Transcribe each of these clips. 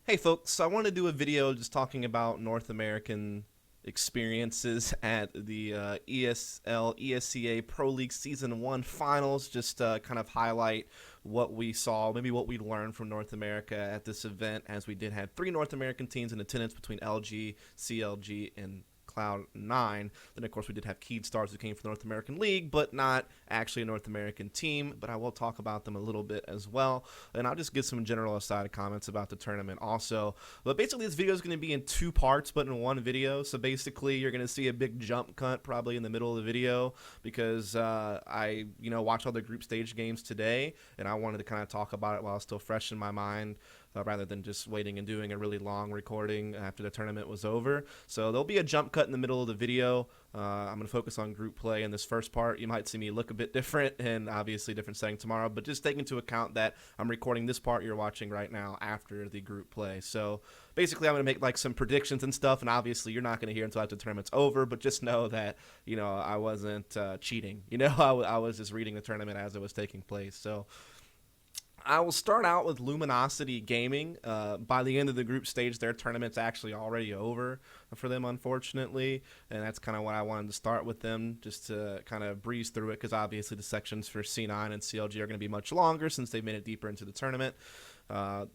Hey folks, so I want to do a video just talking about North American experiences at the ESL ESEA Pro League Season 1 finals, just kind of highlight what we saw, maybe what we learned from North America at this event, as we did have three North American teams in attendance between LG, CLG, and Cloud9. Then, of course, we did have Keed Stars who came from the North American League, but not actually a North American team. But I will talk about them a little bit as well. And I'll just give some general aside comments about the tournament also. But basically, this video is going to be in two parts, but in one video. So basically, you're going to see a big jump cut probably in the middle of the video because I, watched all the group stage games today, and I wanted to kind of talk about it while it's still fresh in my mind. Rather than just waiting and doing a really long recording after the tournament was over. So there'll be a jump cut in the middle of the video. I'm going to focus on group play in this first part. You might see me look a bit different and obviously different setting tomorrow, but just take into account that I'm recording this part you're watching right now after the group play. So basically I'm going to make like some predictions and stuff, and obviously you're not going to hear until after the tournament's over, but just know that, I wasn't cheating. I was just reading the tournament as it was taking place. So I will start out with Luminsoity Gaming. By the end of the group stage, their tournament's actually already over for them, unfortunately, and that's kind of what I wanted to start with them, just to kind of breeze through it, because obviously the sections for C9 and CLG are going to be much longer since they've made it deeper into the tournament.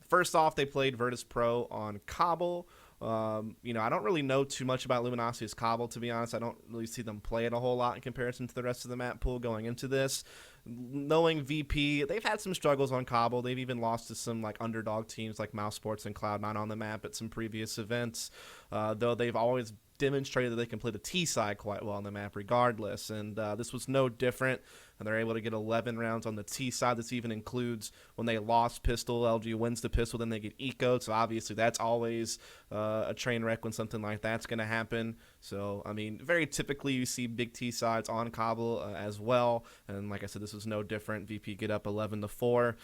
First off, they played Virtus Pro on Cobble. I don't really know too much about Luminosity's Cobble, to be honest. I don't really see them play it a whole lot in comparison to the rest of the map pool going into this. Knowing VP, they've had some struggles on Cobble. They've even lost to some like underdog teams like Mouse Sports and Cloud9 on the map at some previous events, though they've always demonstrated that they can play the T side quite well on the map regardless, and this was no different, and they're able to get 11 rounds on the T side. This even includes when they lost pistol, LG wins the pistol, then they get ecoed, so obviously that's always a train wreck when something like that's going to happen. So I mean, very typically you see big T sides on Cobble as well, and like I said, this was no different. VP get up 11-4.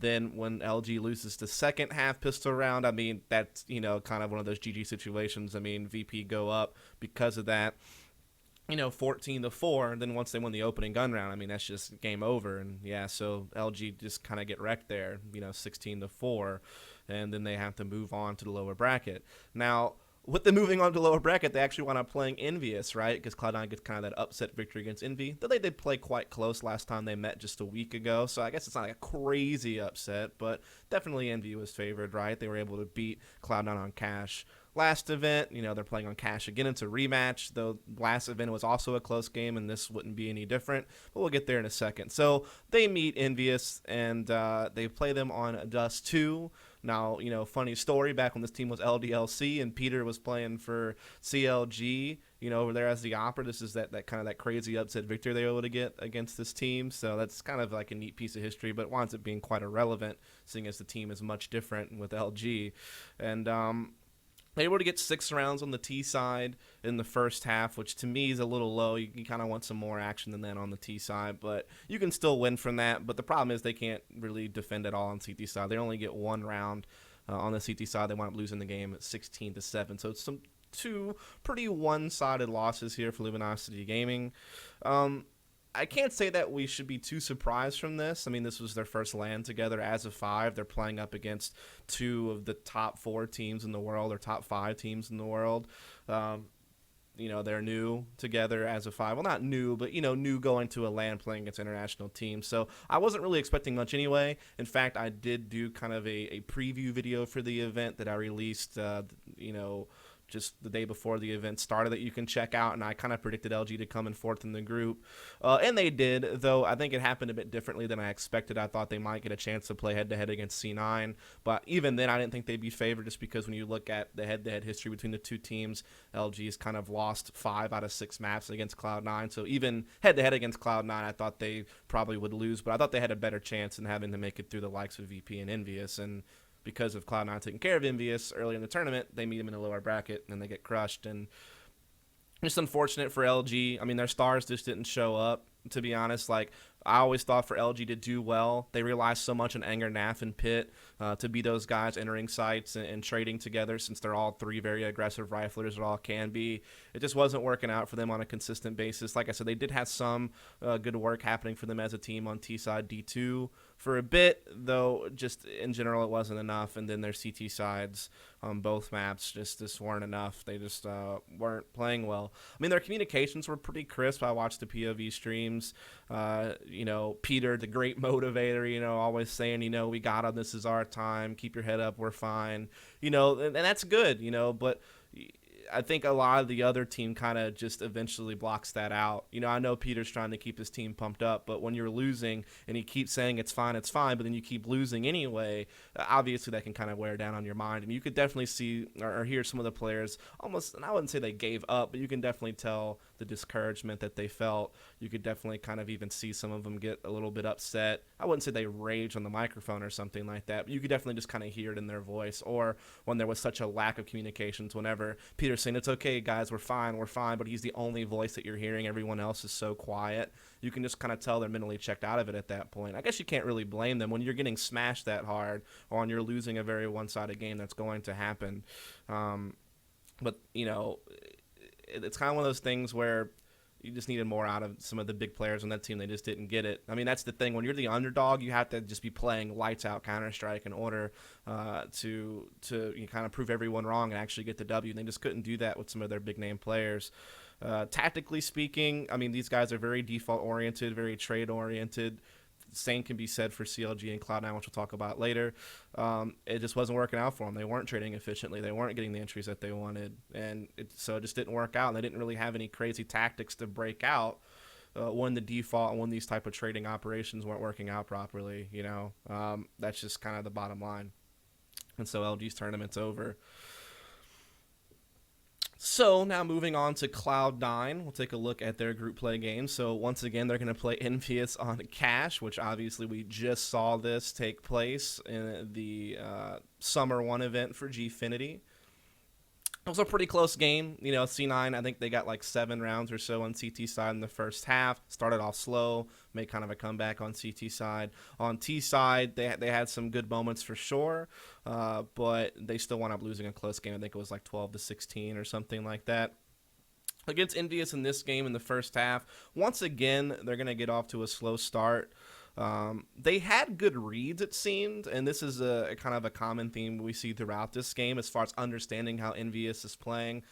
Then when LG loses the second half pistol round, I mean, that's kind of one of those GG situations. I mean, VP go up because of that, 14-4. And then once they win the opening gun round, I mean, that's just game over. And yeah, so LG just kind of get wrecked there, 16-4, and then they have to move on to the lower bracket. Now, with the moving on to the lower bracket, they actually wound up playing Envious, right? Because Cloud9 gets kind of that upset victory against Envy. Though they did play quite close last time they met just a week ago, so I guess it's not like a crazy upset, but definitely Envy was favored, right? They were able to beat Cloud9 on cash. Last event, they're playing on cash again. It's a rematch, though last event was also a close game, and this wouldn't be any different, but we'll get there in a second. So they meet Envious, and they play them on Dust 2. Now, funny story, back when this team was LDLC and Peter was playing for CLG, over there as the Opera, this is that kind of that crazy upset victory they were able to get against this team. So that's kind of like a neat piece of history, but it winds up being quite irrelevant, seeing as the team is much different with LG. And they were able to get 6 rounds on the T side in the first half, which to me is a little low. You kind of want some more action than that on the T side, but you can still win from that. But the problem is they can't really defend at all on CT side. They only get 1 round on the CT side. They wind up losing the game at 16-7. So it's two pretty one-sided losses here for Luminosity Gaming. I can't say that we should be too surprised from this. I mean, this was their first LAN together as a 5. They're playing up against 2 of the top 4 teams in the world, or top 5 teams in the world. They're new together as a 5. Well, not new, but, new going to a LAN playing against international teams. So I wasn't really expecting much anyway. In fact, I did do kind of a preview video for the event that I released, just the day before the event started, that you can check out, and I kind of predicted LG to come in 4th in the group, and they did, though I think it happened a bit differently than I expected. I thought they might get a chance to play head-to-head against C9, but even then I didn't think they'd be favored, just because when you look at the head-to-head history between the two teams, LG's kind of lost 5 out of 6 maps against Cloud9, so even head-to-head against Cloud9 I thought they probably would lose, but I thought they had a better chance in having to make it through the likes of VP and Envious, and because of Cloud9 taking care of Envious early in the tournament, they meet them in a lower bracket, and they get crushed. And just unfortunate for LG. I mean, their stars just didn't show up, to be honest. Like, I always thought for LG to do well, they relied so much on Anger, Naf, and Pitt to be those guys entering sites and trading together, since they're all 3 very aggressive riflers, or all can be. It just wasn't working out for them on a consistent basis. Like I said, they did have some good work happening for them as a team on T-side D2, for a bit, though. Just in general, it wasn't enough. And then their CT sides on both maps just weren't enough. They just weren't playing well. I mean, their communications were pretty crisp. I watched the POV streams. Peter, the great motivator, always saying, we got them. This is our time. Keep your head up. We're fine. And that's good. But I think a lot of the other team kind of just eventually blocks that out. I know Peter's trying to keep his team pumped up, but when you're losing and he keeps saying it's fine, but then you keep losing anyway, obviously that can kind of wear down on your mind. And you could definitely see or hear some of the players almost, and I wouldn't say they gave up, but you can definitely tell the discouragement that they felt. You could definitely kind of even see some of them get a little bit upset. I wouldn't say they rage on the microphone or something like that, but you could definitely just kind of hear it in their voice, or when there was such a lack of communications, whenever Peter's saying, it's okay, guys, we're fine, but he's the only voice that you're hearing. Everyone else is so quiet. You can just kind of tell they're mentally checked out of it at that point. I guess you can't really blame them when you're getting smashed that hard, or when you're losing a very one-sided game. That's going to happen. But it's kind of one of those things where you just needed more out of some of the big players on that team. They just didn't get it. I mean, that's the thing. When you're the underdog, you have to just be playing lights out Counter-Strike in order to kind of prove everyone wrong and actually get the W. And they just couldn't do that with some of their big name players. Tactically speaking, I mean, these guys are very default oriented, very trade oriented. Same can be said for CLG and Cloud9, which we'll talk about later. It just wasn't working out for them. They weren't trading efficiently. They weren't getting the entries that they wanted. And so it just didn't work out. And they didn't really have any crazy tactics to break out when the default and when these type of trading operations weren't working out properly. That's just kind of the bottom line. And so LG's tournament's over. So now moving on to Cloud9, we'll take a look at their group play game. So once again, they're going to play Envious on Cash, which obviously we just saw this take place in the Summer 1 event for Gfinity. It was a pretty close game. C9, I think they got like 7 rounds or so on CT side in the first half. Started off slow, made kind of a comeback on CT side. On T side, they had some good moments for sure, but they still wound up losing a close game. I think it was like 12-16 or something like that. Against Envious in this game in the first half, once again, they're going to get off to a slow start. They had good reads, it seemed, and this is a kind of a common theme we see throughout this game as far as understanding how Envious is playing.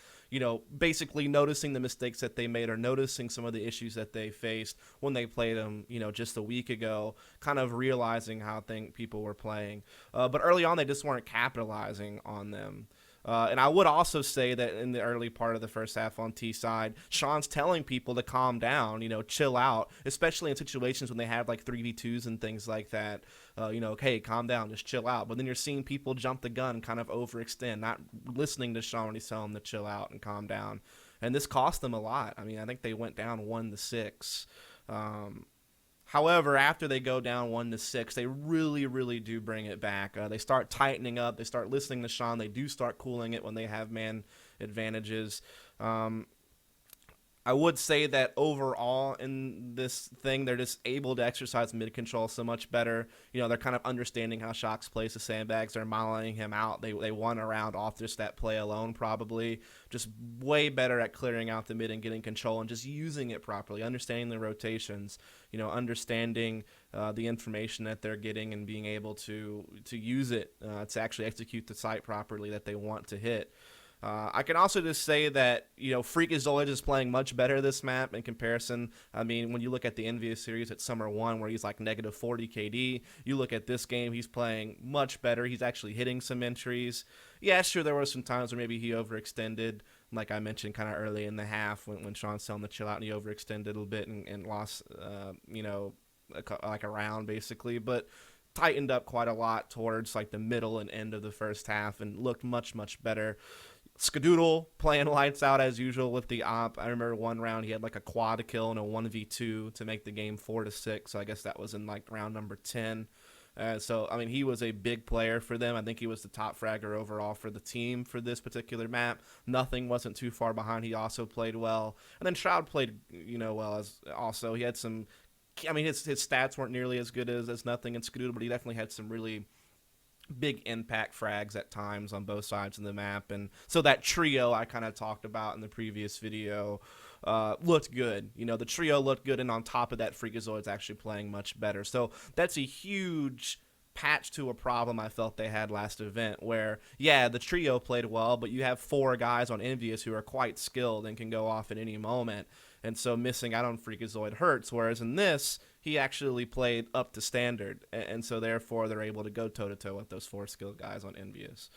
Basically noticing the mistakes that they made or noticing some of the issues that they faced when they played them, just a week ago, kind of realizing how people were playing. But early on, they just weren't capitalizing on them. And I would also say that in the early part of the first half on T side, Sean's telling people to calm down, chill out, especially in situations when they have like 3v2s and things like that. Hey, calm down, just chill out. But then you're seeing people jump the gun, kind of overextend, not listening to Sean when he's telling them to chill out and calm down. And this cost them a lot. I mean, I think they went down 1-6. However, after they go down 1-6, they really, really do bring it back. They start tightening up. They start listening to Sean. They do start cooling it when they have man advantages. I would say that overall in this thing, they're just able to exercise mid control so much better. They're kind of understanding how Shox plays the sandbags. They're modeling him out. They won a round off just that play alone, probably. Just way better at clearing out the mid and getting control and just using it properly, understanding the rotations, understanding the information that they're getting and being able to use it to actually execute the site properly that they want to hit. I can also just say that, Freakazoid is playing much better this map in comparison. I mean, when you look at the Envious series at Summer 1 where he's like negative 40 KD, you look at this game, he's playing much better. He's actually hitting some entries. Yeah, sure, there were some times where maybe he overextended, like I mentioned kind of early in the half when Sean's telling him to chill out and he overextended a little bit and lost, like a round basically. But tightened up quite a lot towards like the middle and end of the first half and looked much, much better. Skadoodle playing lights out as usual with the op. I remember one round he had like a quad kill and a 1v2 to make the game 4-6. So I guess that was in like round number 10. So, I mean, he was a big player for them. I think he was the top fragger overall for the team for this particular map. Nothing wasn't too far behind. He also played well. And then Shroud played, well as also. He had some, I mean, his stats weren't nearly as good as Nothing and Skadoodle, but he definitely had some really big impact frags at times on both sides of the map. And so that trio I kind of talked about in the previous video, looked good. The trio looked good, and on top of that, Freakazoid's actually playing much better. So that's a huge patch to a problem I felt they had last event where, yeah, the trio played well, but you have 4 guys on Envious who are quite skilled and can go off at any moment. And so missing out on Freakazoid hurts, whereas in this, he actually played up to standard. And so therefore, they're able to go toe-to-toe with those 4 skilled guys on Envious.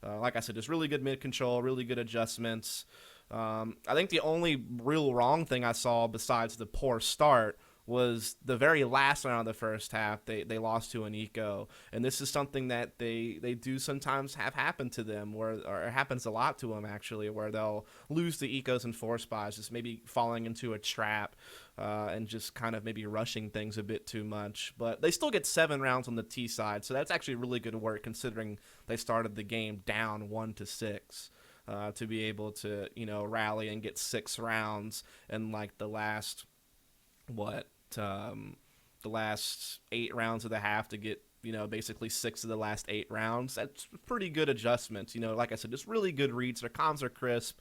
Like I said, just really good mid control, really good adjustments. I think the only real wrong thing I saw besides the poor start was the very last round of the first half. They lost to an eco, and this is something that they do sometimes have happen to them, or it happens a lot to them actually, where they'll lose the ecos and force buys, just maybe falling into a trap and just kind of maybe rushing things a bit too much. But they still get 7 rounds on the T side, so that's actually really good work considering they started the game down 1-6. To be able to rally and get 6 rounds in like the last the last 8 rounds of the half to get basically 6 of the last 8 rounds. That's pretty good adjustments. Like I said, just really good reads. Their comms are crisp.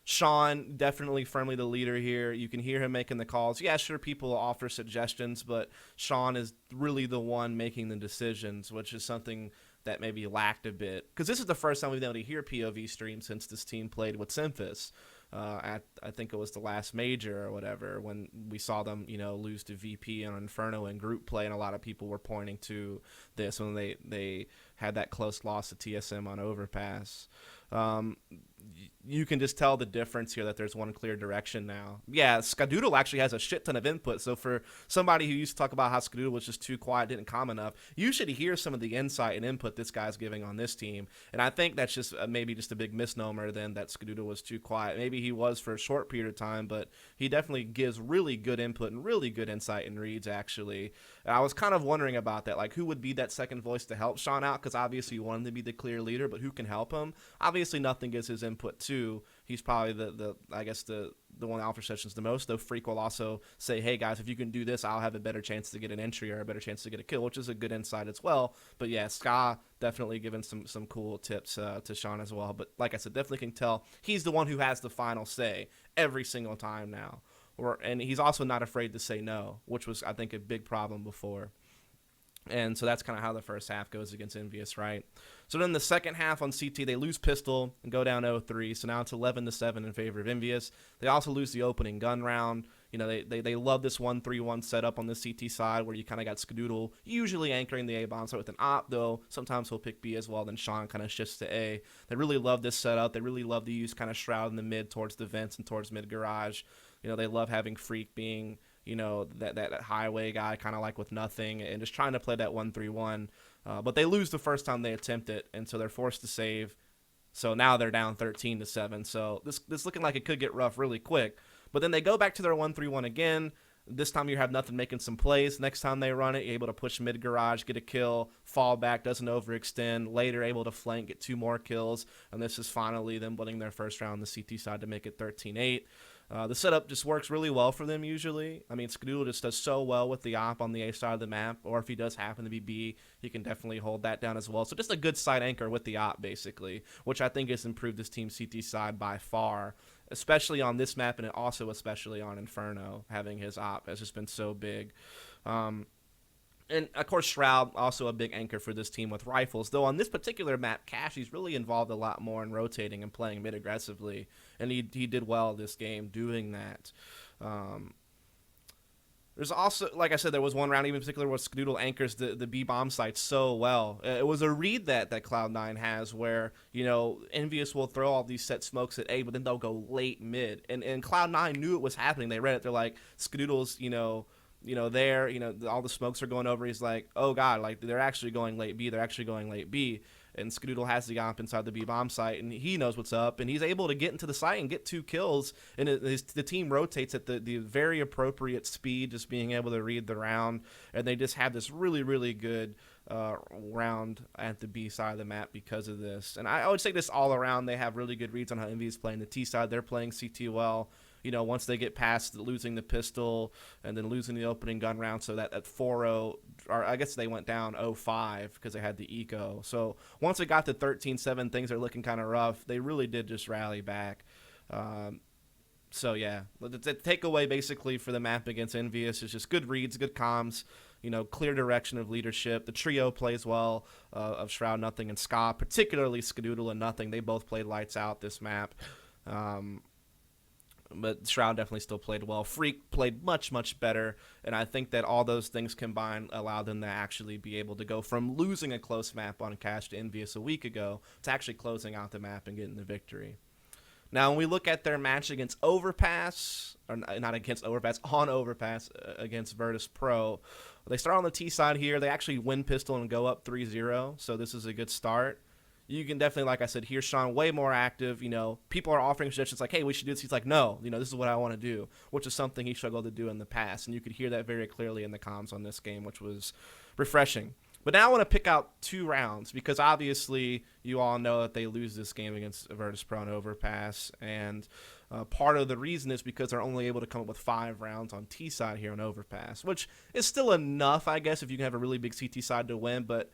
Sean definitely firmly the leader here. You can hear him making the calls. Yeah, sure, people offer suggestions, but Sean is really the one making the decisions, which is something that maybe lacked a bit. Because this is the first time we've been able to hear POV stream since this team played with Simphis. I think it was the last major or whatever when we saw them, lose to VP and Inferno in group play, and a lot of people were pointing to this when they had that close loss to TSM on Overpass. You can just tell the difference here that there's one clear direction now. Yeah, Skadoodle actually has a shit ton of input. So for somebody who used to talk about how Skadoodle was just too quiet, didn't comment enough, you should hear some of the insight and input this guy's giving on this team. And I think that's just maybe just a big misnomer then that Skadoodle was too quiet. Maybe he was for a short period of time, but he definitely gives really good input and really good insight and reads actually. And I was kind of wondering about that, like who would be that second voice to help Sean out? Because obviously you want him to be the clear leader, but who can help him? Obviously nothing gets his input too. He's probably the one Alpha sessions the most, though Freak will also say, hey guys, if you can do this, I'll have a better chance to get an entry or a better chance to get a kill, which is a good insight as well. But yeah, Ska definitely giving some cool tips to Sean as well. But like I said, definitely can tell he's the one who has the final say every single time now. And he's also not afraid to say no, which was, I think, a big problem before. And so that's kind of how the first half goes against Envious, right? So then the second half on CT, they lose Pistol and go down 0-3. So now it's 11-7 in favor of Envious. They also lose the opening gun round. They love this 1-3-1 setup on the CT side where you kind of got Skadoodle usually anchoring the A bomb site with an op, though sometimes he'll pick B as well. Then Sean kind of shifts to A. They really love this setup. They really love to use kind of Shroud in the mid towards the vents and towards mid garage. They love having Freak being that highway guy, kind of like with nothing, and just trying to play that 1-3-1. But they lose the first time they attempt it, and so they're forced to save. So now they're down 13-7. So this looking like it could get rough really quick. But then they go back to their 1-3-1 again. This time you have nothing making some plays. Next time they run it, you're able to push mid garage, get a kill, fall back, doesn't overextend. Later able to flank, get 2 more kills. And this is finally them winning their first round on the CT side to make it 13-8. The setup just works really well for them usually. I mean, Skadoodle just does so well with the op on the A side of the map, or if he does happen to be B, he can definitely hold that down as well. So just a good side anchor with the op, basically, which I think has improved this team's CT side by far, especially on this map and also especially on Inferno. Having his op has just been so big. And, of course, Shroud, also a big anchor for this team with rifles. Though on this particular map, Cashy's really involved a lot more in rotating and playing mid aggressively. And he did well this game doing that. There's also, like I said, there was one round even in particular where Skadoodle anchors the B bomb site so well. It was a read that Cloud9 has where, Envious will throw all these set smokes at A, but then they'll go late mid. And Cloud9 knew it was happening. They read it. They're like, Skadoodle's, all the smokes are going over. He's like, oh God, like they're actually going late B. They're actually going late B. And Skadoodle has the op inside the B bomb site, and he knows what's up, and he's able to get into the site and get 2 kills. And the team rotates at the very appropriate speed, just being able to read the round. And they just have this really, really good round at the B side of the map because of this. And I would say this all around, they have really good reads on how Envy is playing. The T side, they're playing CT well. Once they get past losing the pistol and then losing the opening gun round, so that at 4-0, or I guess they went down 0-5 because they had the eco. So once it got to 13-7, things are looking kind of rough. They really did just rally back. So yeah, the takeaway basically for the map against Envious is just good reads, good comms, clear direction of leadership. The trio plays well of Shroud, Nothing, and Ska, particularly Skadoodle and Nothing. They both played lights out this map. But Shroud definitely still played well. Freak played much, much better, and I think that all those things combined allowed them to actually be able to go from losing a close map on Cash to Envious a week ago to actually closing out the map and getting the victory. Now, when we look at their match against Overpass, or not against Overpass, on Overpass against Virtus Pro, they start on the T side here. They actually win pistol and go up 3-0, so this is a good start. You can definitely, like I said, hear Sean way more active. People are offering suggestions like, hey, we should do this. He's like, no, this is what I want to do, which is something he struggled to do in the past. And you could hear that very clearly in the comms on this game, which was refreshing. But now I want to pick out 2 rounds because obviously you all know that they lose this game against Virtus Pro and Overpass. And part of the reason is because they're only able to come up with 5 rounds on T side here on Overpass, which is still enough, I guess, if you can have a really big CT side to win. But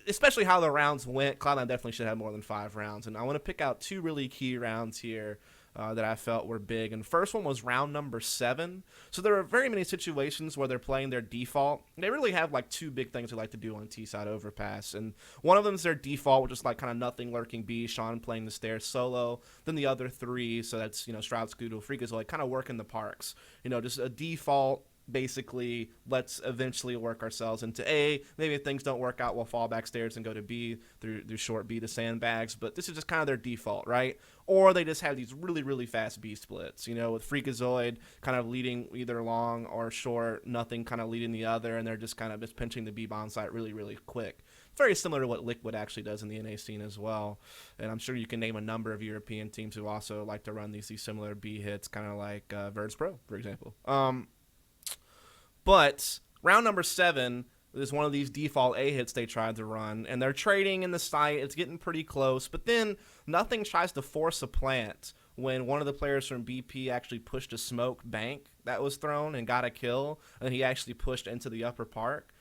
especially how the rounds went, Cloud9 definitely should have more than 5 rounds. And I want to pick out 2 really key rounds here that I felt were big. And the first one was round number 7. So there are very many situations where they're playing their default. They really have like 2 big things they like to do on T-side Overpass. And one of them is their default, which is like kind of Nothing, Lurking B, Sean playing the stairs solo. Then the other 3, so that's, Shroud, Scoodle, Freak is like kind of work in the parks. Just a default. Basically, let's eventually work ourselves into A. Maybe if things don't work out, we'll fall back stairs and go to B through short B to sandbags. But this is just kind of their default, right? Or they just have these really, really fast B splits, with Freakazoid kind of leading either long or short, Nothing kind of leading the other, and they're just kind of just pinching the B bomb site really, really quick. Very similar to what Liquid actually does in the NA scene as well. And I'm sure you can name a number of European teams who also like to run these similar B hits, kind of like Virtus Pro, for example. But round number 7 is one of these default A hits they tried to run, and they're trading in the site. It's getting pretty close, but then Nothing tries to force a plant when one of the players from BP actually pushed a smoke bank that was thrown and got a kill, and he actually pushed into the upper park.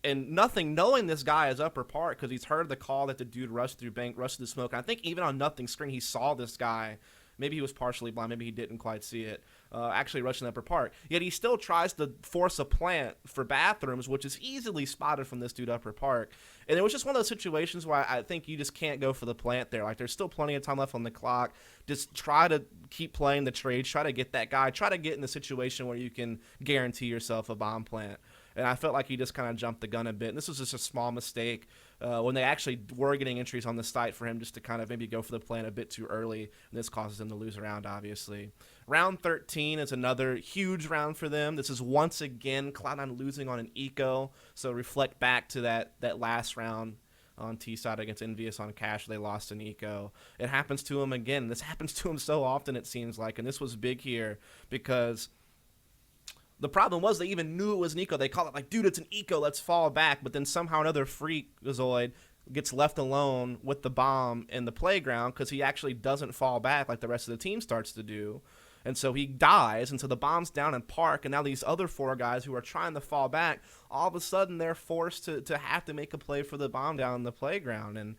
And Nothing, knowing this guy is upper park because he's heard the call that the dude rushed through bank, rushed through the smoke. And I think even on Nothing's screen, he saw this guy. Maybe he was partially blind. Maybe he didn't quite see it. Actually rushing the upper park. Yet he still tries to force a plant for bathrooms, which is easily spotted from this dude upper park. And it was just one of those situations where I think you just can't go for the plant there. Like, there's still plenty of time left on the clock. Just try to keep playing the trade. Try to get that guy. Try to get in the situation where you can guarantee yourself a bomb plant. And I felt like he just kind of jumped the gun a bit. And this was just a small mistake when they actually were getting entries on the site for him just to kind of maybe go for the plan a bit too early. And this causes him to lose a round, obviously. Round 13 is another huge round for them. This is once again Cloud9 losing on an eco. So reflect back to that last round on T-side against Envious on Cash. They lost an eco. It happens to him again. This happens to him so often, it seems like. And this was big here because the problem was they even knew it was an eco. They called it like, dude, it's an eco, let's fall back. But then somehow another Freakazoid gets left alone with the bomb in the playground because he actually doesn't fall back like the rest of the team starts to do. And so he dies, and so the bomb's down in park, and now these other 4 guys who are trying to fall back, all of a sudden they're forced to have to make a play for the bomb down in the playground. And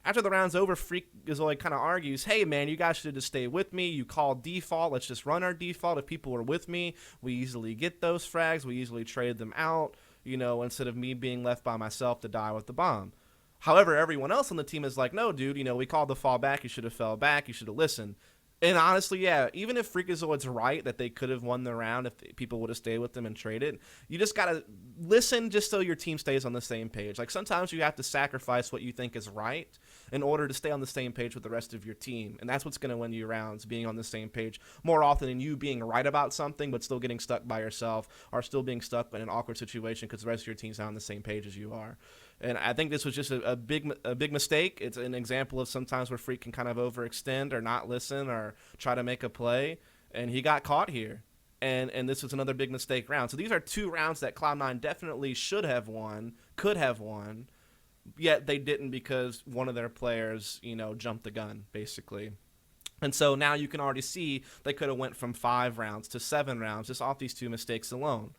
after the round's over, Freakazoid kind of argues, hey, man, you guys should just stay with me. You called default. Let's just run our default. If people were with me, we easily get those frags. We easily trade them out, instead of me being left by myself to die with the bomb. However, everyone else on the team is like, no, dude, we called the fall back. You should have fell back. You should have listened. And honestly, yeah, even if Freakazoid's right that they could have won the round if people would have stayed with them and traded, you just got to listen just so your team stays on the same page. Like, sometimes you have to sacrifice what you think is right in order to stay on the same page with the rest of your team. And that's what's going to win you rounds, being on the same page more often than you being right about something but still getting stuck by yourself or still being stuck in an awkward situation because the rest of your team's not on the same page as you are. And I think this was just a big mistake. It's an example of sometimes where Freak can kind of overextend or not listen or try to make a play. And he got caught here. And this was another big mistake round. So these are 2 rounds that Cloud9 definitely should have won, could have won, yet they didn't because one of their players, jumped the gun, basically. And so now you can already see they could have went from 5 rounds to 7 rounds just off these 2 mistakes alone.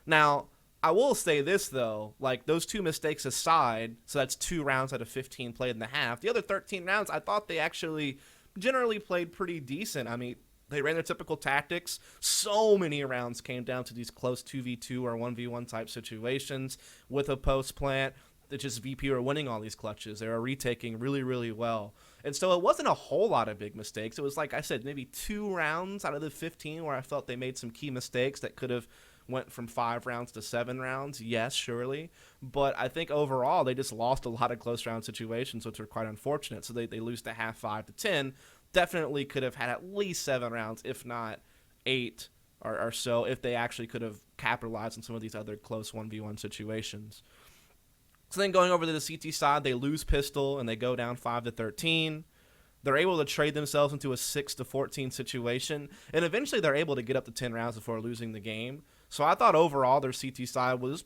Now, I will say this, though, like, those 2 mistakes aside, so that's 2 rounds out of 15 played in the half. The other 13 rounds, I thought they actually generally played pretty decent. I mean, They ran their typical tactics. So many rounds came down to these close 2v2 or 1v1 type situations with a post plant. It's just VP were winning all these clutches. They were retaking really, really well. And so it wasn't a whole lot of big mistakes. It was, like I said, maybe 2 rounds out of the 15 where I felt they made some key mistakes that could have went from 5 rounds to 7 rounds. Yes, surely. But I think overall they just lost a lot of close round situations, which were quite unfortunate. So they lose to half 5-10. Definitely could have had at least 7 rounds, if not 8 or so, if they actually could have capitalized on some of these other close 1v1 situations. So then going over to the CT side, they lose pistol and they go down 5-13. They're able to trade themselves into a 6-14 situation, and eventually they're able to get up to 10 rounds before losing the game. So I thought overall their CT side was,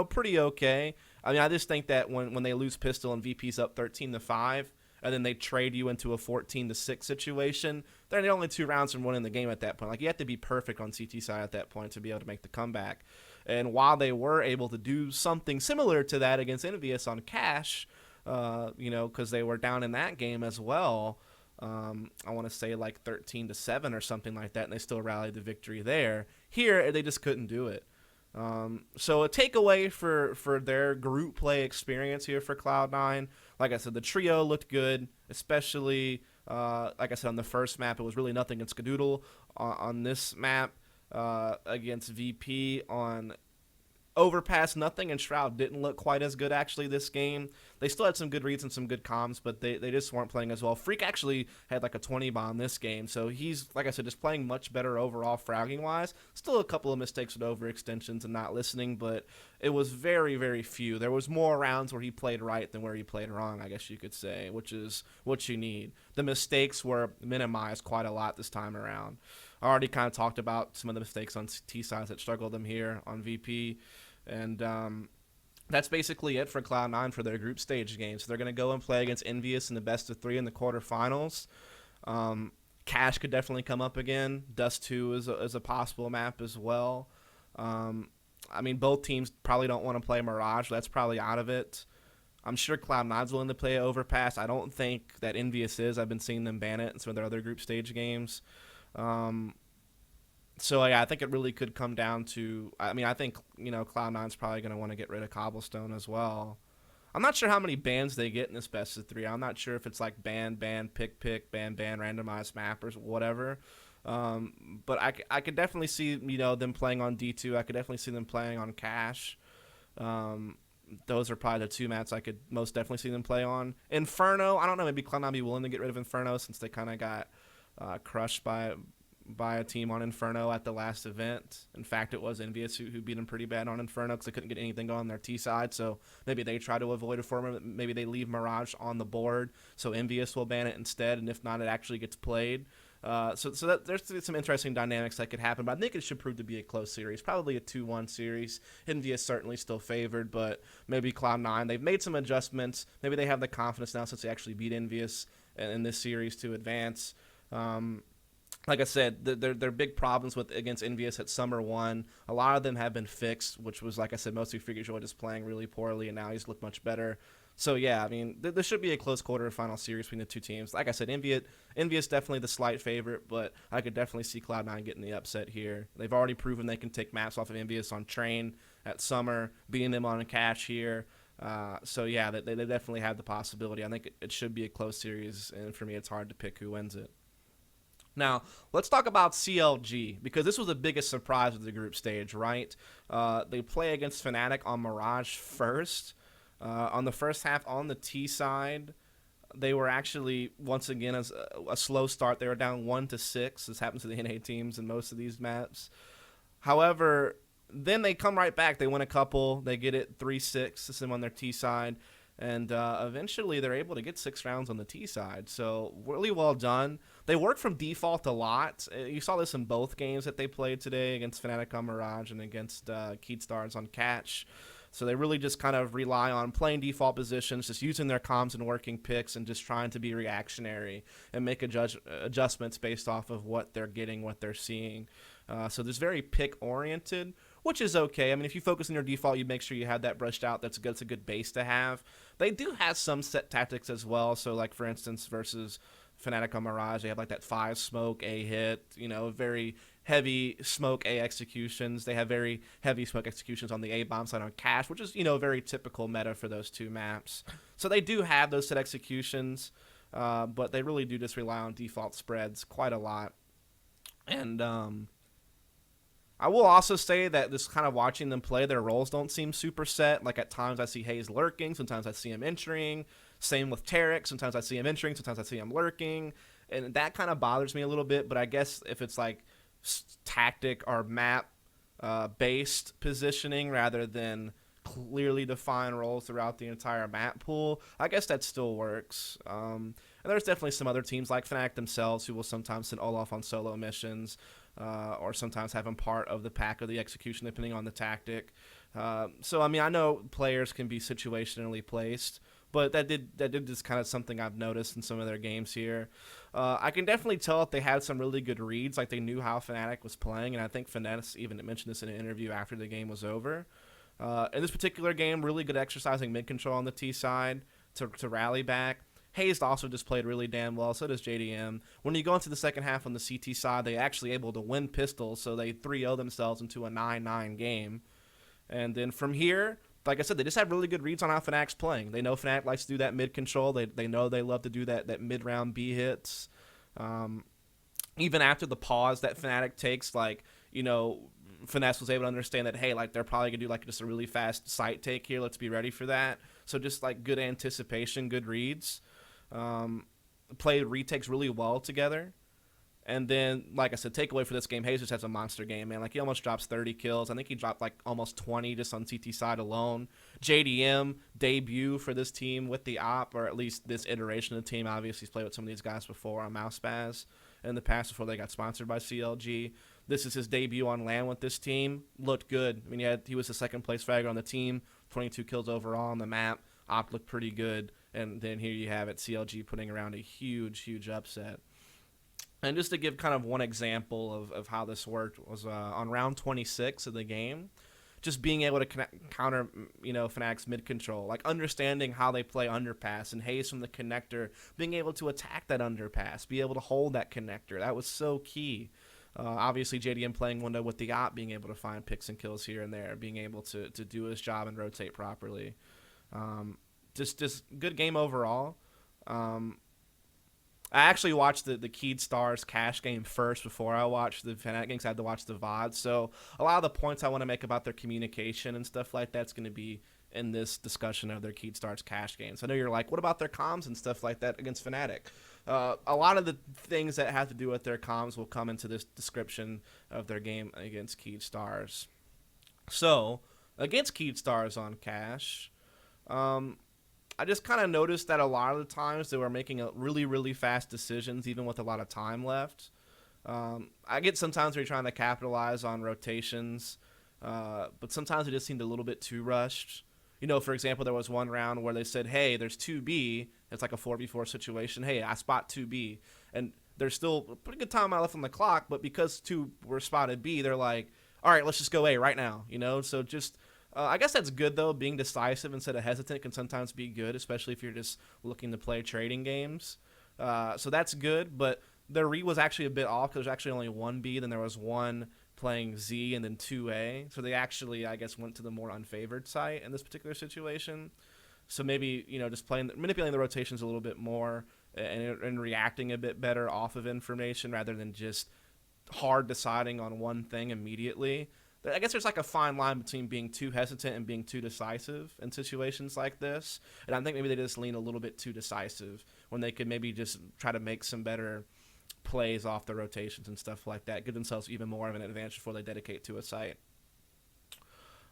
pretty okay. I mean, I just think that when they lose pistol and VP's up 13-5, and then they trade you into a 14-6 situation, they're only 2 rounds from winning the game at that point. Like, you have to be perfect on CT side at that point to be able to make the comeback. And while they were able to do something similar to that against Envious on cash, because they were down in that game as well, I want to say like 13-7 or something like that, and they still rallied the victory there. Here, they just couldn't do it. So a takeaway for their group play experience here for Cloud9, like I said, the trio looked good, especially, like I said, on the first map, it was really nothing in Skadoodle. On this map, against VP on Overpass, nothing, and Shroud didn't look quite as good actually this game. They still had some good reads and some good comms, but they just weren't playing as well. Freak actually had like a 20 bomb this game, so he's, like I said, just playing much better overall fragging wise. Still a couple of mistakes with overextensions and not listening, but it was very, very few. There was more rounds where he played right than where he played wrong, I guess you could say, which is what you need. The mistakes were minimized quite a lot this time around. I already kind of talked about some of the mistakes on T sides that struggled them here on VP. And that's basically it for Cloud9 for their group stage game. So they're going to go and play against Envious in the best of 3 in the quarterfinals. Cash could definitely come up again. Dust 2 is a possible map as well. I mean, both teams probably don't want to play Mirage. That's probably out of it. I'm sure Cloud9's willing to play Overpass. I don't think that Envious is. I've been seeing them ban it in some of their other group stage games. So, yeah, I think it really could come down to, I mean, I think, Cloud9's probably going to want to get rid of Cobblestone as well. I'm not sure how many bans they get in this best of 3. I'm not sure if it's like ban, pick, ban, randomized map or whatever. But I could definitely see, them playing on D2. I could definitely see them playing on Cash. Those are probably the 2 maps I could most definitely see them play on. Inferno, I don't know, maybe Cloud9 be willing to get rid of Inferno since they kind of got crushed by a team on Inferno at the last event. In fact, it was Envious who beat them pretty bad on Inferno because they couldn't get anything going on their T side, so maybe they try to avoid it for them. Maybe they leave Mirage on the board, so Envious will ban it instead, and if not, it actually gets played. So there's some interesting dynamics that could happen, but I think it should prove to be a close series, probably a 2-1 series. Envious certainly still favored, but maybe Cloud9, they've made some adjustments. Maybe they have the confidence now since they actually beat Envious in this series to advance. Like I said, their big problems against Envious at Summer 1, a lot of them have been fixed, which was, like I said, mostly Freakazoid just playing really poorly, and now he's looked much better. So, yeah, I mean, there should be a close quarterfinal series between the 2 teams. Like I said, Envious definitely the slight favorite, but I could definitely see Cloud9 getting the upset here. They've already proven they can take maps off of Envious on Train at Summer, beating them on Cash here. So, yeah, they definitely have the possibility. I think it should be a close series, and for me, it's hard to pick who wins it. Now, let's talk about CLG, because this was the biggest surprise of the group stage, right? They play against Fnatic on Mirage first. On the first half on the T side, they were actually, once again, a slow start. They were down 1-6. This happens to the NA teams in most of these maps. However, then they come right back. They win a couple. They get it 3-6. This is on their T side. And eventually they're able to get 6 rounds on the T side. So really well done. They work from default a lot. You saw this in both games that they played today against Fnatic on Mirage and against Keatstars on Catch. So they really just kind of rely on playing default positions, just using their comms and working picks and just trying to be reactionary and make adjustments based off of what they're getting, what they're seeing. So there's very pick-oriented, which is okay. I mean, if you focus on your default, you make sure you have that brushed out. That's a good base to have. They do have some set tactics as well. So, like, for instance, versus Fnatic on Mirage, they have like that 5 smoke A hit, very heavy smoke A executions. They have very heavy smoke executions on the A bomb side on Cash, which is, very typical meta for those two maps. So they do have those set executions, but they really do just rely on default spreads quite a lot. And I will also say that just kind of watching them play, their roles don't seem super set. Like at times I see Hayes lurking, sometimes I see him entering. Same with Tarek. Sometimes I see him entering, sometimes I see him lurking. And that kind of bothers me a little bit, but I guess if it's like tactic or map based positioning rather than clearly defined roles throughout the entire map pool, I guess that still works. And there's definitely some other teams like Fnatic themselves who will sometimes send Olaf on solo missions, or sometimes have him part of the pack of the execution depending on the tactic. So I mean, I know players can be situationally placed, but that did just kind of something I've noticed in some of their games here. I can definitely tell if they had some really good reads, like they knew how Fnatic was playing, and I think Finesse even mentioned this in an interview after the game was over. In this particular game, really good exercising mid-control on the T side to rally back. Hayes also just played really damn well, so does JDM. When you go into the second half on the CT side, they actually able to win pistols, so they 3-0 themselves into a 9-9 game. And then from here, like I said, they just have really good reads on how Fnatic's playing. They know Fnatic likes to do that mid-control. They know they love to do that mid-round B hits. Even after the pause that Fnatic takes, Finesse was able to understand that, hey, like they're probably going to do like just a really fast site take here. Let's be ready for that. So just like good anticipation, good reads. Played retakes really well together. And then, like I said, takeaway for this game, Hayes just has a monster game, man. Like, he almost drops 30 kills. I think he dropped, like, almost 20 just on CT side alone. JDM, debut for this team with the op, or at least this iteration of the team. Obviously, he's played with some of these guys before on Mousespaz in the past before they got sponsored by CLG. This is his debut on LAN with this team. Looked good. I mean, he was the second-place fragger on the team, 22 kills overall on the map. Op looked pretty good. And then here you have it, CLG putting around a huge, huge upset. And just to give kind of one example of how this worked was on round 26 of the game, just being able to counter, Fnatic's mid-control, like understanding how they play underpass, and Hayes from the connector being able to attack that underpass, be able to hold that connector. That was so key. Obviously, JDM playing window with the op, being able to find picks and kills here and there, being able to do his job and rotate properly. Just good game overall. I actually watched the Keyed Stars cash game first before I watched the Fnatic games. I had to watch the VOD. So a lot of the points I want to make about their communication and stuff like that's going to be in this discussion of their Keyed Stars cash games. I know you're like, what about their comms and stuff like that against Fnatic? A lot of the things that have to do with their comms will come into this description of their game against Keyed Stars. So, against Keyed Stars on cash, I just kind of noticed that a lot of the times they were making really, really fast decisions, even with a lot of time left. I get sometimes they're trying to capitalize on rotations, but sometimes it just seemed a little bit too rushed. For example, there was one round where they said, hey, there's 2B. It's like a 4v4 situation. Hey, I spot 2B. And there's still a pretty good time left on the clock, but because 2 were spotted B, they're like, all right, let's just go A right now. So just... I guess that's good, though. Being decisive instead of hesitant can sometimes be good, especially if you're just looking to play trading games. So that's good, but their read was actually a bit off because there's actually only one B, then there was one playing Z, and then 2A. So they actually, I guess, went to the more unfavored site in this particular situation. So maybe, just manipulating the rotations a little bit more and reacting a bit better off of information rather than just hard deciding on one thing immediately. I guess there's like a fine line between being too hesitant and being too decisive in situations like this. And I think maybe they just lean a little bit too decisive when they could maybe just try to make some better plays off the rotations and stuff like that, give themselves even more of an advantage before they dedicate to a site.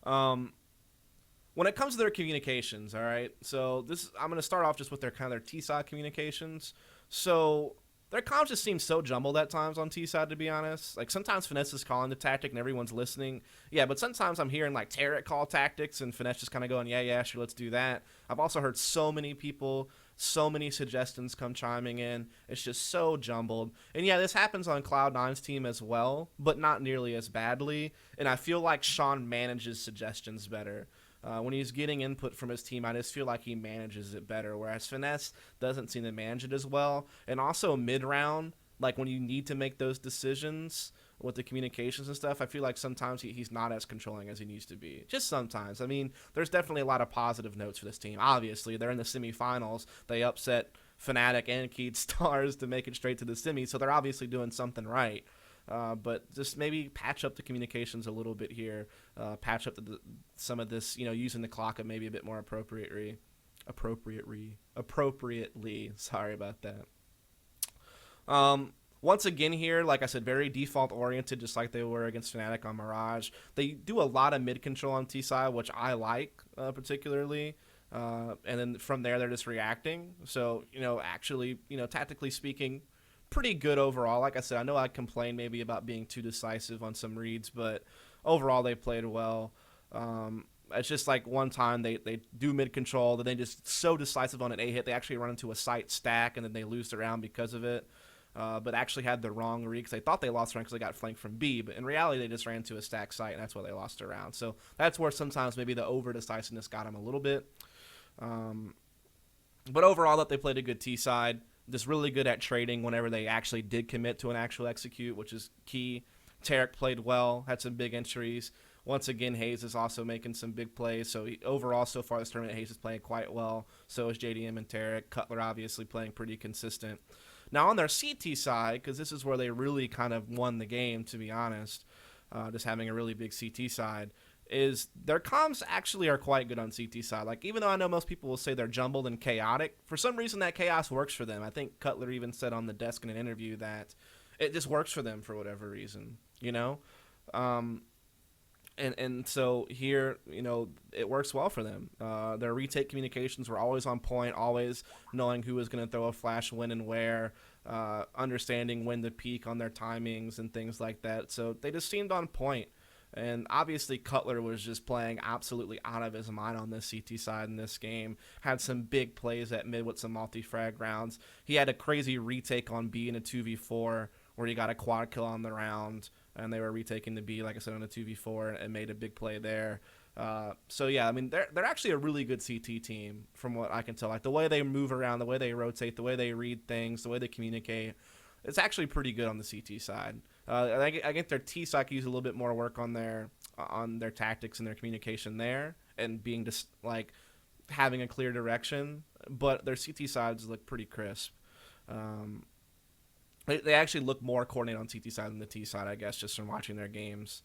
When it comes to their communications, all right, so I'm going to start off just with their T-side communications. So their comms just seem so jumbled at times on T-side, to be honest. Like, sometimes Finesse is calling the tactic and everyone's listening. Yeah, but sometimes I'm hearing, like, Tarek call tactics and Finesse just kind of going, yeah, sure, let's do that. I've also heard so many people, so many suggestions come chiming in. It's just so jumbled. And, yeah, this happens on Cloud9's team as well, but not nearly as badly. And I feel like Sean manages suggestions better. When he's getting input from his team, I just feel like he manages it better, whereas Finesse doesn't seem to manage it as well. And also mid-round, like when you need to make those decisions with the communications and stuff, I feel like sometimes he's not as controlling as he needs to be. Just sometimes. I mean, there's definitely a lot of positive notes for this team. Obviously, they're in the semifinals. They upset Fnatic and Keed Stars to make it straight to the semi, so they're obviously doing something right. But just maybe patch up the communications a little bit here. Patch up some of this, using the clock maybe a bit more appropriately. Sorry about that. Once again here, like I said, very default oriented, just like they were against Fnatic on Mirage. They do a lot of mid control on T side, which I like particularly. And then from there, they're just reacting. So, actually, tactically speaking, pretty good overall. Like I said, I know I complained maybe about being too decisive on some reads, but overall they played well. It's just like one time they do mid control, then they just so decisive on an A hit, they actually run into a site stack, and then they lose the round because of it. But actually had the wrong read because they thought they lost the round because they got flanked from B, but in reality they just ran into a stack site, and that's why they lost the round. So that's where sometimes maybe the over decisiveness got them a little bit. But overall, that they played a good T side. Just really good at trading whenever they actually did commit to an actual execute, which is key. Tarek played well, had some big entries. Once again, Hayes is also making some big plays. So overall, so far this tournament, Hayes is playing quite well. So is JDM and Tarek. Cutler obviously playing pretty consistent. Now on their CT side, because this is where they really kind of won the game, to be honest, just having a really big CT side, is their comms actually are quite good on CT side. Like, even though I know most people will say they're jumbled and chaotic, for some reason that chaos works for them. I think Cutler even said on the desk in an interview that it just works for them for whatever reason, And so here, it works well for them. Their retake communications were always on point, always knowing who was going to throw a flash when and where, understanding when to peak on their timings and things like that. So they just seemed on point. And obviously Cutler was just playing absolutely out of his mind on this CT side in this game. Had some big plays at mid with some multi-frag rounds. He had a crazy retake on B in a 2v4 where he got a quad kill on the round, and they were retaking the B, like I said, on a 2v4 and made a big play there. So yeah, I mean, they're actually a really good CT team from what I can tell. Like the way they move around, the way they rotate, the way they read things, the way they communicate, it's actually pretty good on the CT side. I think their T side could use a little bit more work on their tactics and their communication there, and being just like having a clear direction. But their CT sides look pretty crisp. They actually look more coordinated on CT side than the T side, I guess, just from watching their games.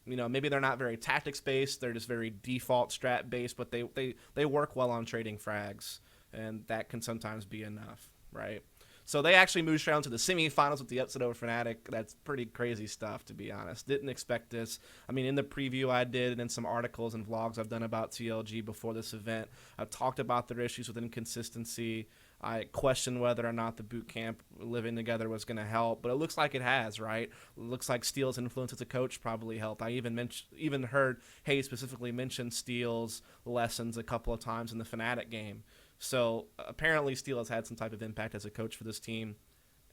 Maybe they're not very tactics based; they're just very default strat based. But they work well on trading frags, and that can sometimes be enough, right? So they actually moved down to the semifinals with the upset over Fnatic. That's pretty crazy stuff, to be honest. Didn't expect this. I mean, in the preview I did and in some articles and vlogs I've done about TLG before this event, I've talked about their issues with inconsistency. I questioned whether or not the boot camp living together was going to help, but it looks like it has, right? It looks like Steele's influence as a coach probably helped. I even heard Hayes specifically mention Steele's lessons a couple of times in the Fnatic game. So apparently Steele has had some type of impact as a coach for this team.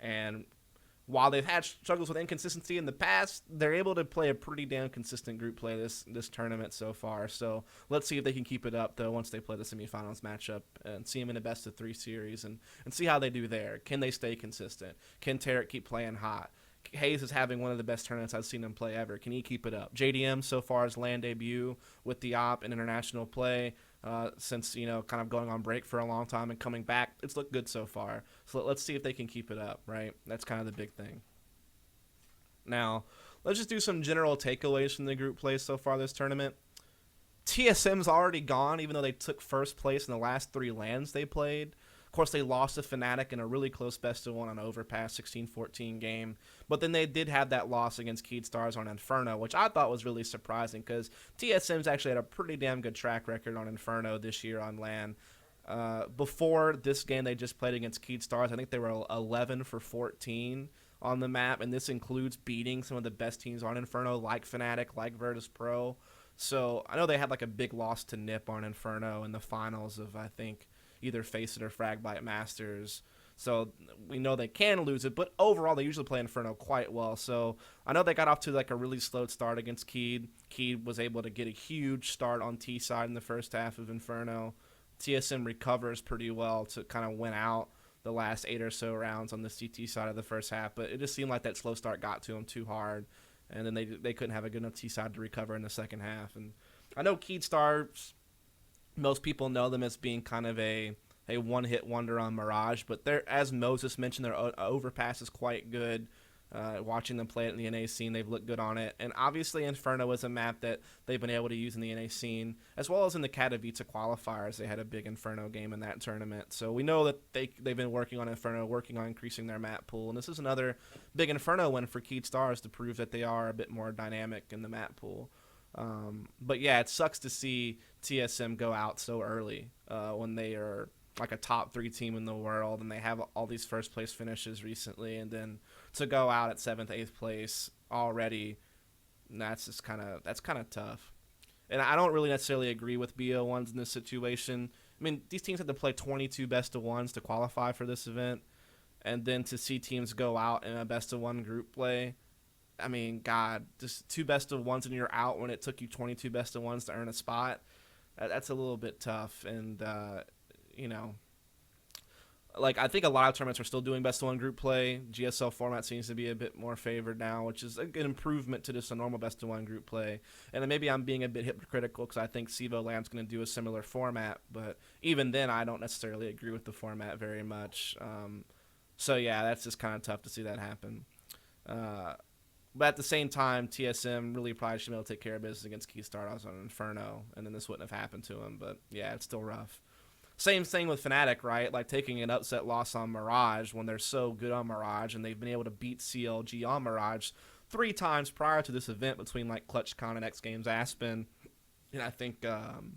And while they've had struggles with inconsistency in the past, they're able to play a pretty damn consistent group play this tournament so far. So let's see if they can keep it up, though, once they play the semifinals matchup and see them in a best-of-3 series and see how they do there. Can they stay consistent? Can Tarek keep playing hot? Hayes is having one of the best tournaments I've seen him play ever. Can he keep it up? JDM so far his land debut with the op and international play. Since, kind of going on break for a long time and coming back, it's looked good so far. So let's see if they can keep it up, right? That's kind of the big thing. Now, let's just do some general takeaways from the group play so far this tournament. TSM's already gone, even though they took first place in the last 3 lands they played. Of course, they lost to Fnatic in a really close best-of-1 on Overpass 16-14 game. But then they did have that loss against Keed Stars on Inferno, which I thought was really surprising because TSM's actually had a pretty damn good track record on Inferno this year on LAN. Before this game they just played against Keed Stars, I think they were 11 for 14 on the map, and this includes beating some of the best teams on Inferno, like Fnatic, like Virtus Pro. So I know they had like a big loss to NiP on Inferno in the finals of, I think, either Face It or Fragbite Masters. So we know they can lose it, but overall they usually play Inferno quite well. So I know they got off to like a really slow start against Keed. Keed was able to get a huge start on T side in the first half of Inferno. TSM recovers pretty well to kind of win out the last 8 or so rounds on the CT side of the first half, but it just seemed like that slow start got to them too hard, and then they couldn't have a good enough T side to recover in the second half. And I know Keedstar, most people know them as being kind of a one-hit wonder on Mirage, but they're, as Moses mentioned, their overpass is quite good. Watching them play it in the NA scene, they've looked good on it. And obviously Inferno is a map that they've been able to use in the NA scene, as well as in the Katowice qualifiers. They had a big Inferno game in that tournament. So we know that they've been working on Inferno, working on increasing their map pool. And this is another big Inferno win for Keedstars to prove that they are a bit more dynamic in the map pool. But yeah, it sucks to see TSM go out so early when they are like a top 3 team in the world, and they have all these first place finishes recently, and then to go out at 7th, 8th place already, that's kind of tough. And I don't really necessarily agree with BO1s in this situation. I mean, these teams had to play 22 best of ones to qualify for this event, and then to see teams go out in a best of 1 group play. I mean, God, just 2 best of ones and you're out when it took you 22 best of ones to earn a spot. That's a little bit tough, and you know, like I think a lot of tournaments are still doing best of 1 group play. GSL format seems to be a bit more favored now, which is an improvement to just a normal best of 1 group play. And then maybe I'm being a bit hypocritical because I think Sivo Land's going to do a similar format, but even then I don't necessarily agree with the format very much. So yeah, that's just kind of tough to see that happen. But at the same time, TSM really probably should be able to take care of business against Keystars on Inferno, and then this wouldn't have happened to him. But yeah, it's still rough. Same thing with Fnatic, right? Like taking an upset loss on Mirage when they're so good on Mirage, and they've been able to beat CLG on Mirage 3 times prior to this event between like ClutchCon and X Games Aspen. And I think, trying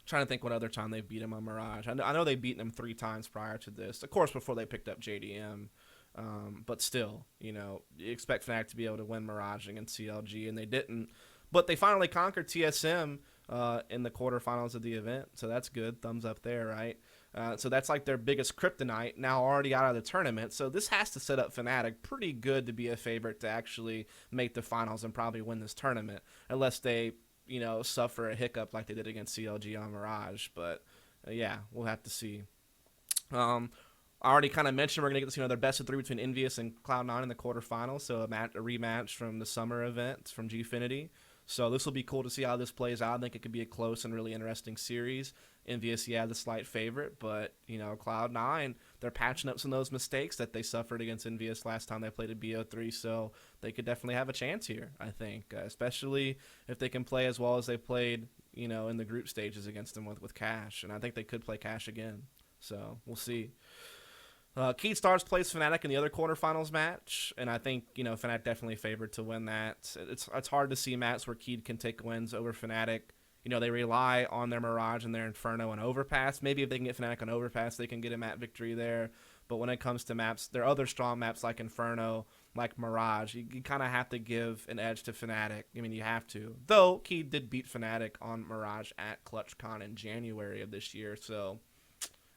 to think what other time they've beat him on Mirage. I know they've beaten him 3 times prior to this. Of course, before they picked up JDM. But still, you know, you expect Fnatic to be able to win Mirage against CLG, and they didn't. But they finally conquered TSM in the quarterfinals of the event, so that's good. Thumbs up there, right? So that's like their biggest kryptonite, now already out of the tournament. So this has to set up Fnatic pretty good to be a favorite to actually make the finals and probably win this tournament, unless they, you know, suffer a hiccup like they did against CLG on Mirage. But yeah, we'll have to see. I already kind of mentioned we're going to get this, you know, their best of 3 between Envious and Cloud9 in the quarterfinals, so a rematch from the summer event from Gfinity. So this will be cool to see how this plays out. I think it could be a close and really interesting series. Envious, yeah, the slight favorite, but, you know, Cloud9, they're patching up some of those mistakes that they suffered against Envious last time they played at BO3, so they could definitely have a chance here, I think, especially if they can play as well as they played, you know, in the group stages against them with Cash, and I think they could play Cash again, so we'll see. Keystars plays Fnatic in the other quarterfinals match, and I think, you know, Fnatic definitely favored to win that. It's hard to see matches where Keed can take wins over Fnatic. You know, they rely on their Mirage and their Inferno and Overpass. Maybe if they can get Fnatic on Overpass, they can get a map victory there. But when it comes to maps, there are other strong maps like Inferno, like Mirage. You kind of have to give an edge to Fnatic. I mean, you have to. Though, Keed did beat Fnatic on Mirage at ClutchCon in January of this year, so...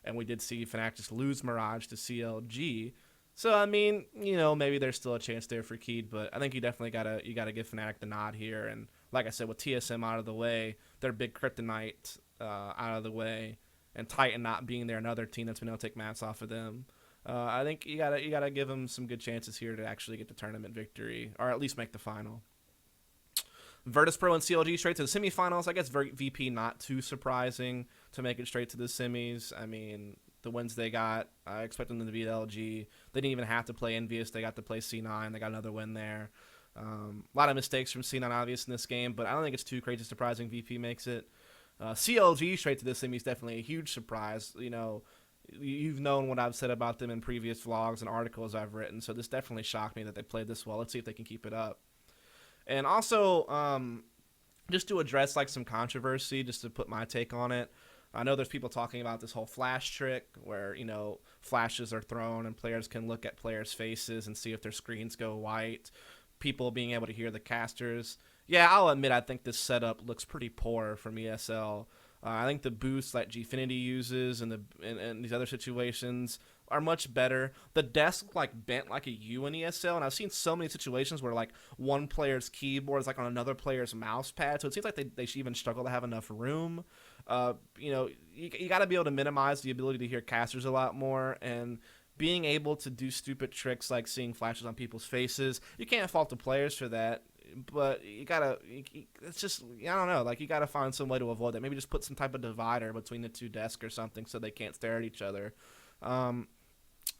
And we did see Fnatic just lose Mirage to CLG. So, I mean, you know, maybe there's still a chance there for Keed, but I think you definitely gotta give Fnatic the nod here. And like I said, with TSM out of the way, their big kryptonite out of the way, and Titan not being there, another team that's been able to take maps off of them, I think you gotta give them some good chances here to actually get the tournament victory, or at least make the final. Virtus.pro and CLG straight to the semifinals. I guess VP not too surprising to make it straight to the semis. I mean, the wins they got, I expect them to beat LG. They didn't even have to play Envious. They got to play C9. They got another win there. A lot of mistakes from C9 obvious in this game, but I don't think it's too crazy surprising VP makes it. CLG straight to the semis is definitely a huge surprise. You know, you've known what I've said about them in previous vlogs and articles I've written, so this definitely shocked me that they played this well. Let's see if they can keep it up. And also, just to address like some controversy, just to put my take on it. I know there's people talking about this whole flash trick where, you know, flashes are thrown and players can look at players' faces and see if their screens go white. People being able to hear the casters. Yeah, I'll admit I think this setup looks pretty poor from ESL. I think the boosts that Gfinity uses and these other situations are much better. The desk like bent like a U in ESL, and I've seen so many situations where like one player's keyboard is like on another player's mouse pad, so it seems like they should even struggle to have enough room. You got to be able to minimize the ability to hear casters a lot more, and being able to do stupid tricks like seeing flashes on people's faces. You can't fault the players for that, but it's just, I don't know, like you gotta find some way to avoid that. Maybe just put some type of divider between the two desks or something so they can't stare at each other. um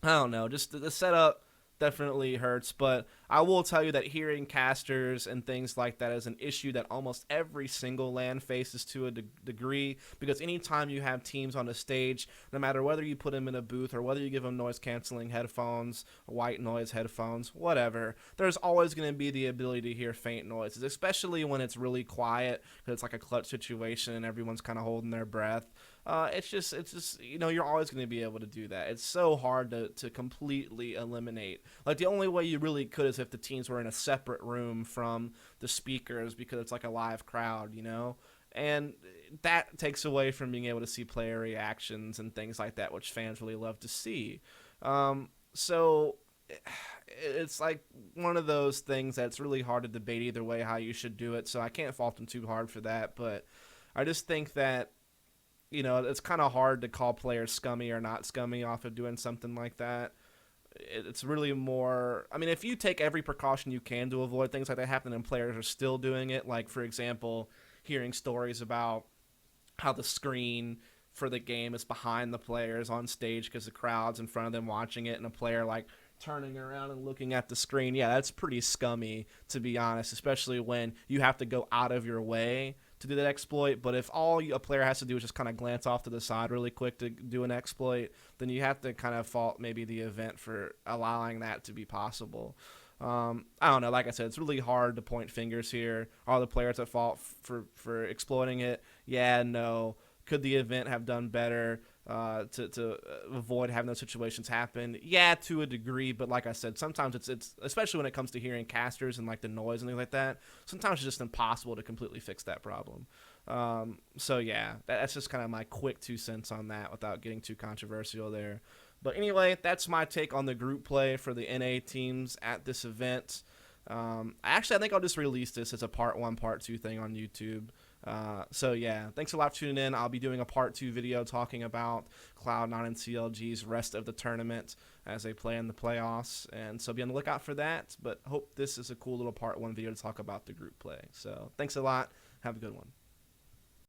I don't know, just the setup definitely hurts, but I will tell you that hearing casters and things like that is an issue that almost every single LAN faces to a degree, because anytime you have teams on the stage, no matter whether you put them in a booth or whether you give them noise canceling headphones, white noise headphones, whatever, there's always going to be the ability to hear faint noises, especially when it's really quiet because it's like a clutch situation and everyone's kind of holding their breath. It's just you're always going to be able to do that. It's so hard to completely eliminate. Like the only way you really could is if the teams were in a separate room from the speakers, because it's like a live crowd, and that takes away from being able to see player reactions and things like that, which fans really love to see. So it's like one of those things that's really hard to debate either way how you should do it. So I can't fault them too hard for that, but I just think that it's kind of hard to call players scummy or not scummy off of doing something like that. It's really more, I mean, if you take every precaution you can to avoid things like that happening and players are still doing it, like, for example, hearing stories about how the screen for the game is behind the players on stage because the crowd's in front of them watching it, and a player, like, turning around and looking at the screen, yeah, that's pretty scummy, to be honest, especially when you have to go out of your way to do that exploit. But if all a player has to do is just kind of glance off to the side really quick to do an exploit, then you have to kind of fault maybe the event for allowing that to be possible. I don't know. Like I said, it's really hard to point fingers here. Are the players at fault for exploiting it? Yeah, no. Could the event have done better to avoid having those situations happen? Yeah, to a degree, but like I said, sometimes it's especially when it comes to hearing casters and like the noise and things like that, sometimes it's just impossible to completely fix that problem. So yeah, that's just kind of my quick 2 cents on that without getting too controversial there. But anyway, that's my take on the group play for the NA teams at this event. I think I'll just release this as a part 1, part 2 thing on YouTube. So yeah, thanks a lot for tuning in. I'll be doing a part 2 video talking about Cloud9 and CLG's rest of the tournament as they play in the playoffs, and so be on the lookout for that. But hope this is a cool little part 1 video to talk about the group play. So thanks a lot. Have a good one.